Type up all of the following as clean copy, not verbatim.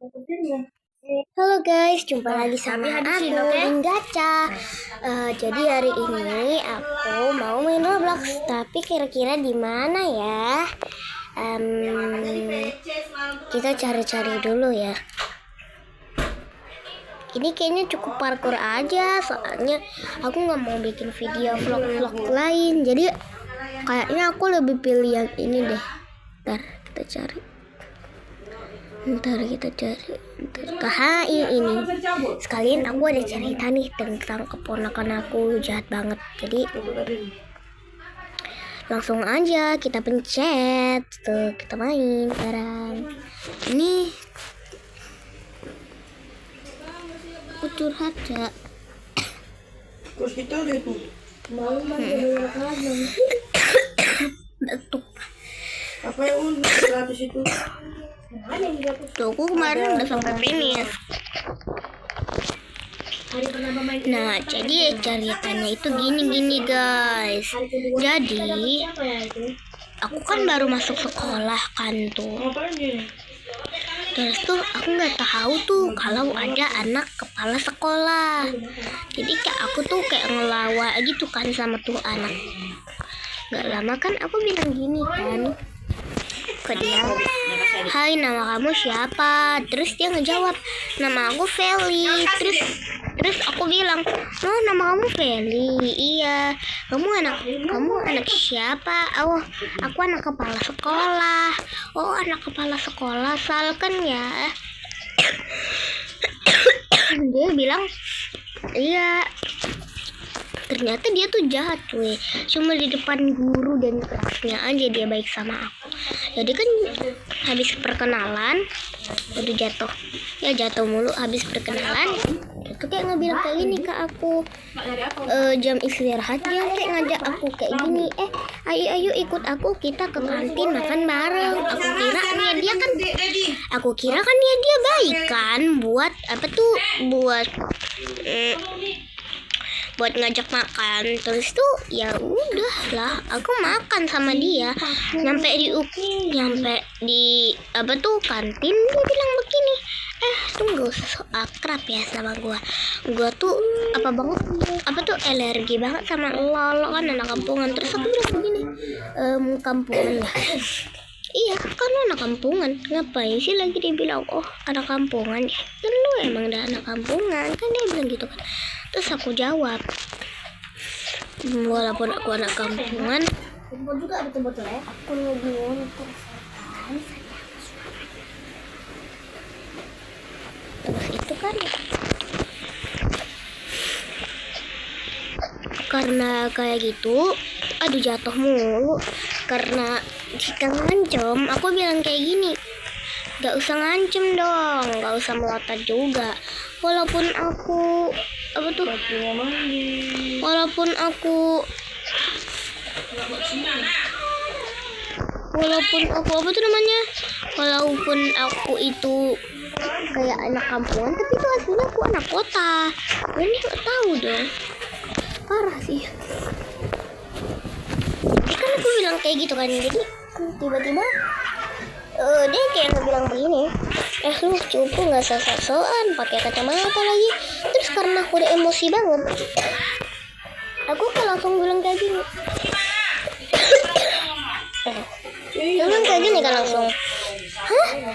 Halo guys, jumpa lagi sama aku Rin Gacha. Jadi hari ini aku mau main Roblox, tapi kira-kira di mana ya? Kita cari-cari dulu ya. Ini kayaknya cukup parkour aja, soalnya aku nggak mau bikin video vlog-vlog lain. Jadi kayaknya aku lebih pilih yang ini deh. Ntar kita cari. Ini sekalian aku ada cerita nih tentang keponakan aku, jahat banget. Jadi langsung aja kita pencet tuh, kita main sekarang. Ini aku curhat ya. Terus kita lihat tuh Batuk. apa yang gratis itu? Tuh, aku kemarin udah sampai finish. Nah, jadi ceritanya itu gini guys. Jadi aku kan baru masuk sekolah kan tuh. Terus tuh aku nggak tahu tuh kalau ada anak kepala sekolah. Jadi kayak aku tuh kayak ngelawak gitu kan sama tuh anak. Gak lama kan aku bilang gini kan ke dia, "Hai, nama kamu siapa?" Terus dia ngejawab, "Nama aku Feli." Terus aku bilang, "Oh, nama kamu Feli? Iya. Kamu anak siapa?" "Oh, aku anak kepala sekolah." "Oh, anak kepala sekolah, Sal kan ya?" Dia bilang, "Iya." Ternyata dia tuh jahat cuy. Cuma di depan guru dan kelasnya aja dia baik sama aku. Jadi kan habis perkenalan, udah jatuh mulu habis perkenalan. Itu kayak ngebilang kayak gini ke aku, jam istirahat dia kayak ngajak aku kayak gini, ayo ikut aku, kita ke kantin makan bareng. Aku kira kan dia baik kan, buat apa tuh, buat ngajak makan. Terus tuh ya udah lah, aku makan sama dia. Nyampe di apa tuh kantin, dia bilang begini, tunggu, so akrab ya sama gua tuh apa tuh alergi banget sama lo kan anak kampungan. Terus aku bilang begini, kampungan lah. Iya kan lo anak kampungan, ngapain sih lagi dia bilang oh anak kampungan ya, kan lo emang udah anak kampungan kan, dia bilang gitu kan. Terus aku jawab, walaupun aku anak kampungan juga betul-betul ya, aku lebih untuk terus itu kan karena kayak gitu, aduh jatuh mulu. Karena jika ngancem, aku bilang kayak gini, gak usah ngancem dong, gak usah melotot juga. Walaupun aku apa itu kayak anak kampungan, tapi itu aslinya aku anak kota. Ini gak tahu dong, parah sih. Jadi kan aku bilang kayak gitu kan, jadi tiba-tiba dia kayak ngebilang begini, lu cupu nggak sok-sokan pakai kacamata lagi. Terus karena aku udah emosi banget, aku kan langsung bilang kayak gini. Kan langsung,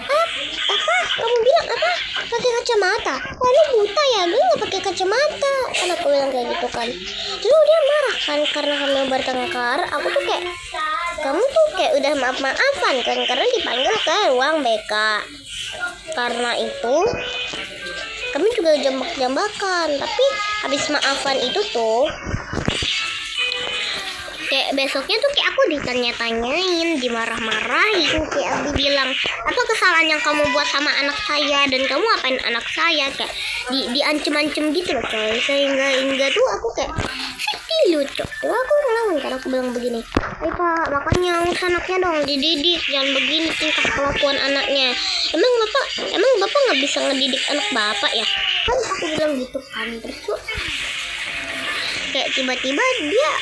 apa kamu bilang apa pakai kacamata? Wah, lu buta ya, lu nggak pakai kacamata kan, aku bilang kayak gitu kan. Terus dia marah kan karena kami bertengkar. Aku tuh kayak, kamu tuh kayak udah maaf-maafan kan karena dipanggil ke ruang BK. Karena itu kami juga jambak-jambakan, tapi habis maafan itu tuh kayak besoknya tuh kayak aku ditanya-tanyain, dimarah-marahin, kayak aku bilang, apa kesalahan yang kamu buat sama anak saya, dan kamu apain anak saya, kayak diancem-ancem gitu loh coy. Sehingga tuh aku kayak sedih loh coy. Aku ngelawan kan, aku bilang begini, Pak, makanya urus anaknya dong, dididik, jangan begini tingkah kelakuan anaknya. Emang bapak nggak bisa ngedidik anak bapak ya kan, aku bilang gitu kan. Terus tuh kayak tiba-tiba dia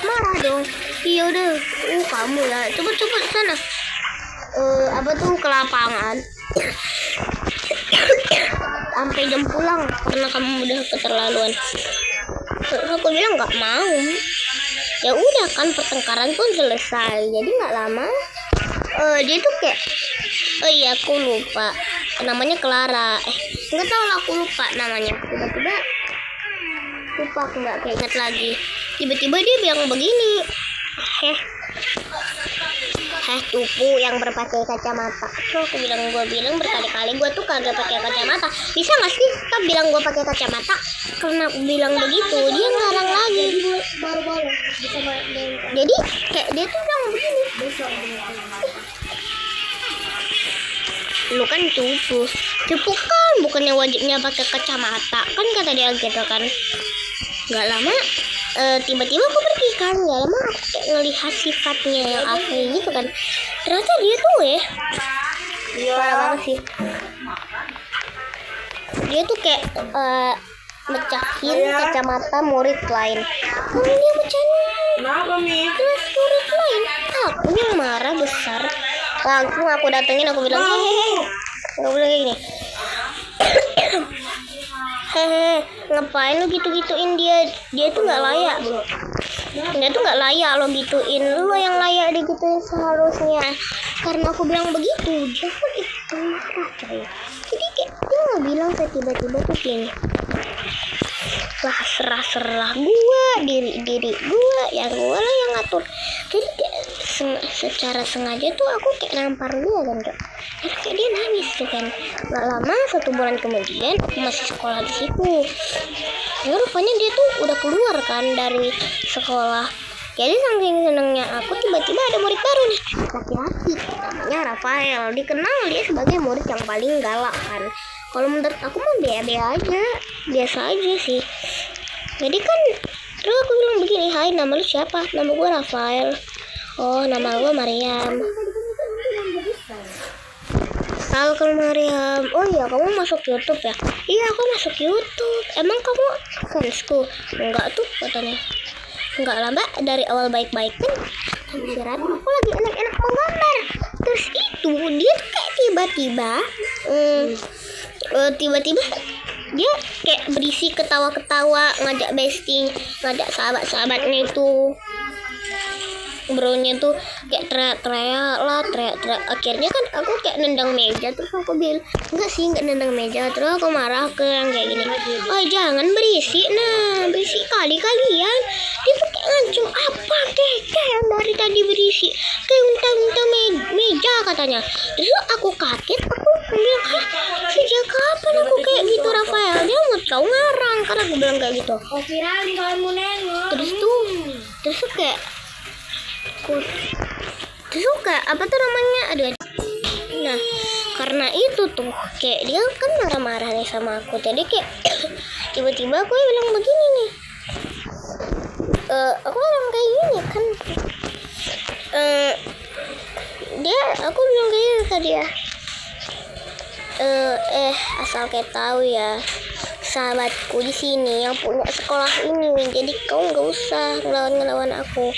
marah dong. Iya udah, kamu ya, cepet sana, apa tuh ke lapangan. sampai jam pulang karena kamu udah keterlaluan. Terus aku bilang nggak mau. Ya udah kan, pertengkaran pun selesai. Jadi nggak lama dia tuh kayak, oh iya aku lupa namanya Clara, nggak tahu lah, aku lupa namanya. Tiba-tiba lupa, aku nggak keinget lagi. Tiba-tiba dia bilang begini, tupu yang berpakai kacamata. Terus aku bilang, gue bilang berkali-kali gue tuh kagak pakai kacamata. Bisa nggak sih kita bilang gue pakai kacamata? Karena aku bilang begitu, dia ngarang lagi. Jadi kayak dia tuh bilang begini, lu kan cupu kan, bukannya wajibnya pakai kacamata kan, kata dia gitu kan. Nggak lama tiba-tiba aku pergi kan, nggak lama aku kayak ngelihat sifatnya yang apa gitu kan. Ternyata dia tuh parah banget sih. Dia tuh kayak mecahin kacamata murid lain. Kalau dia mecahin kelas murid lain, aku yang marah besar. Langsung aku datengin, aku bilang, aku bilang kayak gini, ngapain lo gitu-gituin dia tuh nggak layak. Dia tuh nggak layak lo gituin, lo yang layak digituin seharusnya. Karena aku bilang begitu, dia pun itu marah coy. Jadi kayak dia nggak bilang saya tiba-tiba tuh gini, lah serah gue, diri gue yang ngatur. Jadi kayak secara sengaja tuh aku kayak nampar dia kan kak. Jadi kayak dia nangis tuh kan. Gak lama, 1 bulan kemudian aku masih sekolah di situ. Ya rupanya dia tuh udah keluar kan dari sekolah. Jadi saking senengnya aku, tiba-tiba ada murid baru nih, laki-laki, namanya Rafael. Dikenal dia sebagai murid yang paling galak kan. Kalau menurut aku mah biasa aja sih. Jadi kan terus aku bilang begini, hai nama lu siapa? Nama gue Rafael. Oh nama gue Mariam. Kalau Mariam, oh iya kamu masuk YouTube ya? Iya aku masuk YouTube. Emang kamu fansku? Enggak tuh katanya. Enggak lah mbak, dari awal baik-baik kan. Aku lagi enak-enak menggambar. Terus itu dia tuh kayak tiba-tiba dia kayak berisi ketawa-ketawa, ngajak besting, ngajak sahabat-sahabatnya itu. Bronya tuh kayak teriak. Akhirnya kan aku kayak nendang meja. Terus aku bilang, enggak nendang meja. Terus aku marah ke yang kayak gini, oh jangan berisik, berisik kali kalian. Dia tuh kayak ngancam, apa keke yang dari tadi berisik, kayak unta-unta meja katanya. Terus aku kaget, aku bilang, sejak kapan aku kayak gitu Rafael? Dia mau kau ngarang karena aku bilang kayak gitu. Terus kayak suka apa tuh namanya, aduh. Nah karena itu tuh kayak dia kan marah-marah nih sama aku. Jadi kayak tiba-tiba aku bilang begini nih, aku bilang kayak gini kan, aku bilang kayak gini tadi ya, asal kayak tahu ya sahabatku di sini yang punya sekolah ini, jadi kau nggak usah ngelawan aku.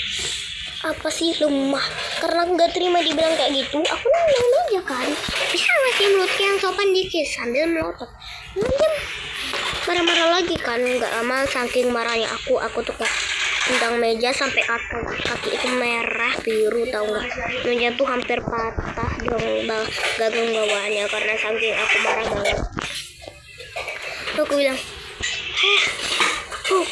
Apa sih lemah? Karena aku nggak terima dibilang kayak gitu, aku nendang meja kan. Bisa nggak sih mulutnya yang sopan dikit sambil melotot? Dia marah-marah lagi kan. Nggak lama saking marahnya aku tuh kayak tendang meja sampai kaki itu merah biru, tahu nggak? Meja tuh hampir patah dong gagang bawahnya karena saking aku marah banget. Tuh aku bilang, tuh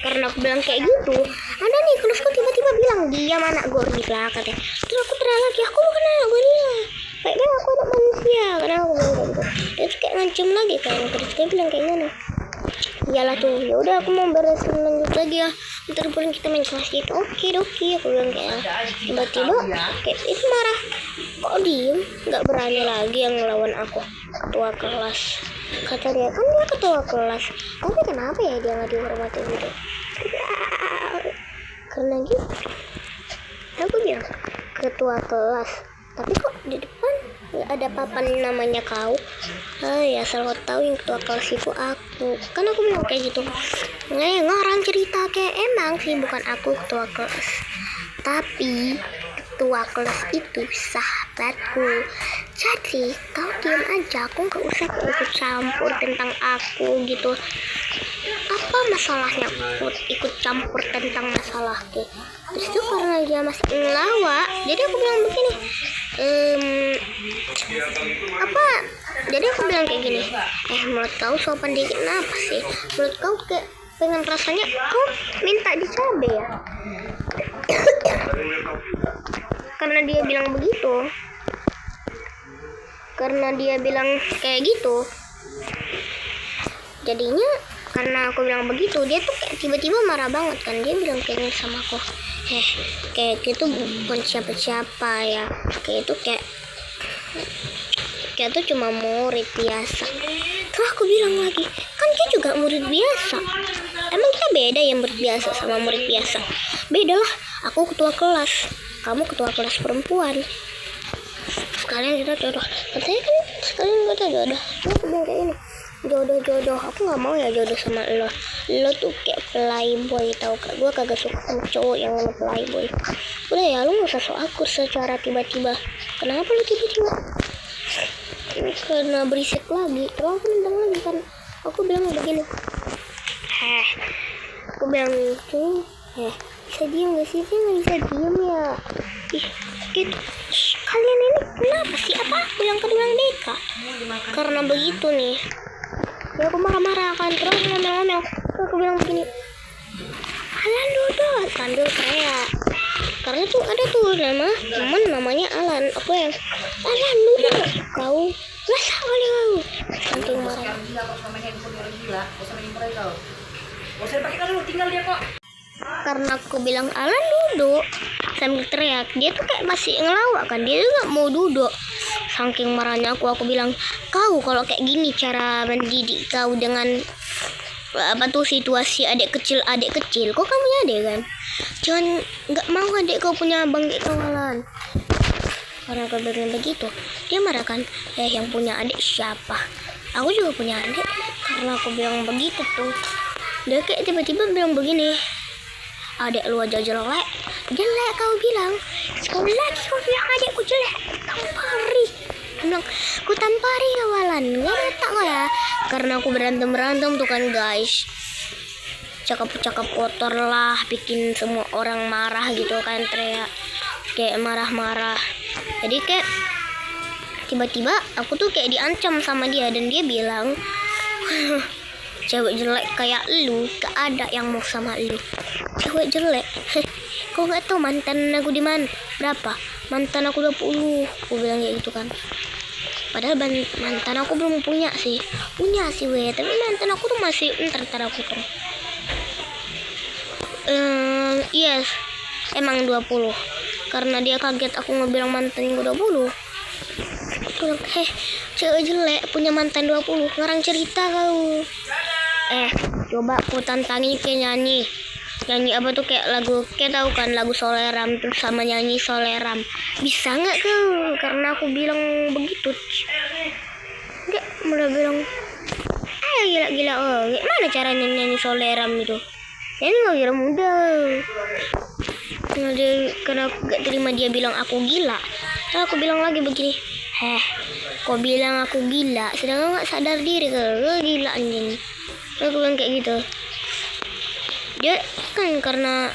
karena aku bilang kayak gitu, ada nih kelusku tiba-tiba bilang, diam anak gorila katanya. Terus aku teriak lagi, aku bukan anak gorila, baik-baik aku anak manusia. Karena aku bilang kayak gitu, dia tuh kayak ngancem lagi kan. Terus dia bilang kayak gini, iyalah tuh, ya udah aku mau beres lanjut lagi ya, ntar pulang kita main kelas gitu. Oke aku bilang kayak. Tiba-tiba kayak itu marah, kok diem, nggak berani lagi yang ngelawan aku, ketua kelas. Kata dia, kan dia ketua kelas, tapi kenapa ya dia nggak dihormati gitu? Karena gitu aku bilang ketua kelas, tapi kok di depan nggak ada papan namanya kau. Ya asal kau tahu yang ketua kelas itu aku. Kan aku bilang kayak gitu. Ngarang cerita kayak emang sih bukan aku ketua kelas, tapi ketua kelas itu sahabatku. Jadi kau diam aja, aku nggak usah ikut campur tentang aku gitu. Apa masalahnya aku ikut campur tentang masalahku? Terus itu karena dia masih ngelawak, jadi aku bilang begini, jadi aku bilang kayak gini, menurut kau sopan dikit kenapa sih? Menurut kau kayak pengen rasanya kau minta dicabe ya? Karena dia bilang begitu, karena dia bilang kayak gitu, jadinya karena aku bilang begitu, dia tuh kayak tiba-tiba marah banget kan. Dia bilang kayak gini sama aku, kayak gitu bukan siapa-siapa ya, kayak itu kayak tuh cuma murid biasa. Terus aku bilang lagi, kan dia juga murid biasa. Emang kita beda ya murid biasa sama murid biasa? Beda lah, aku ketua kelas, kamu ketua kelas perempuan. Sekalian kita jodoh, katanya kan sekalian kita jodoh. Terus aku bilang kayak ini, jodoh, aku nggak mau ya jodoh sama lo tuh kayak playboy, tau gak? Gue kagak suka sama cowok yang playboy. Udah ya, lu nggak usah so akur secara tiba-tiba. Kenapa lu tiba-tiba? Karena berisik lagi. Terus aku nendang lagi kan. Aku bilang begini, aku bilang itu, bisa diam gak sih? Saya nggak bisa diam ya. Gitu. Kalian ini kenapa sih? Apa aku yang kedua Deka? Karena begitu nih. Ya aku marah-marah kan, terus ngomel-ngomel. Aku bilang begini, Alan duduk, sambil teriak. Karena tuh ada tuh teman namanya Alan. Aku yang Alan duduk, kau masa kali kau? Saking marah. Karena aku bilang Alan duduk sambil teriak, dia tuh kayak masih ngelawak kan, dia juga mau duduk. Saking marahnya aku bilang, kau kalau kayak gini cara mendidik kau dengan apa tuh situasi adik kecil, kok kamu punya adik kan? Jangan nggak mau adik kau punya abang kayak kawalan. Karena aku bilang begitu, dia marah kan, yang punya adik siapa? Aku juga punya adik. Karena aku bilang begitu tuh, dia kayak tiba-tiba bilang begini, adik lu aja jelek kau bilang. Sekali lagi kau bilang adikku jelek, tampari. Bilang, ku tampari kawalan, nggak rata kok ya. Karena aku berantem tuh kan guys, cakap kotor lah, bikin semua orang marah gitu kan, teriak kayak marah-marah. Jadi kayak tiba-tiba aku tuh kayak diancam sama dia, dan dia bilang, cewek jelek kayak lu gak ada yang mau sama lu. Cewek jelek, kau nggak tahu mantan aku di mana? Berapa? Mantan aku 20. Aku bilang kayak gitu kan. Padahal mantan aku belum punya sih weh, tapi mantan aku tuh masih ntar aku tuh. Yes, emang 20. Karena dia kaget aku ngebilang mantan gue 20. Tuh, cewek jelek punya mantan 20, ngarang cerita kau. Coba aku tantangin kayak nyanyi apa tuh, kayak lagu, kayak tahu kan lagu Soleram tuh, sama nyanyi Soleram. Bisa nggak kau? Karena aku bilang begitu. Dia mulai bilang, gila. Gimana caranya nyanyi Soleram itu? Ini nggak kira mudah. Karena aku gak terima dia bilang aku gila. Terus aku bilang lagi begini, kau bilang aku gila, sedangkan nggak sadar diri kau gila anjing. Terus aku bilang kayak gitu. Dia kan karena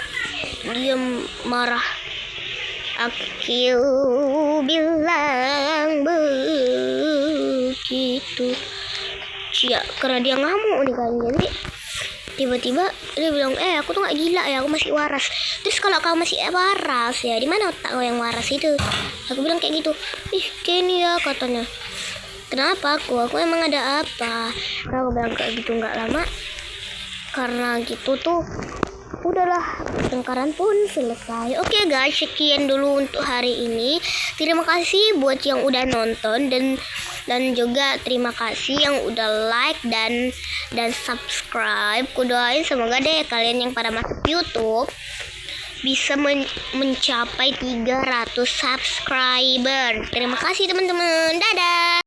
dia marah, aku bilang begitu. Karena dia ngamuk nih kan, jadi tiba-tiba dia bilang, aku tuh gak gila ya, aku masih waras. Terus kalau kau masih waras ya, di mana otak kau yang waras itu? Aku bilang kayak gitu. Kenny ya katanya. Kenapa aku emang ada apa? Aku bilang kayak gitu. Nggak lama, karena gitu tuh udahlah, pertengkaran pun selesai. Oke guys, sekian dulu untuk hari ini. Terima kasih buat yang udah nonton, dan juga terima kasih yang udah like dan subscribe. Kudoain semoga deh kalian yang pada masuk YouTube bisa mencapai 300 subscriber. Terima kasih teman-teman. Dadah.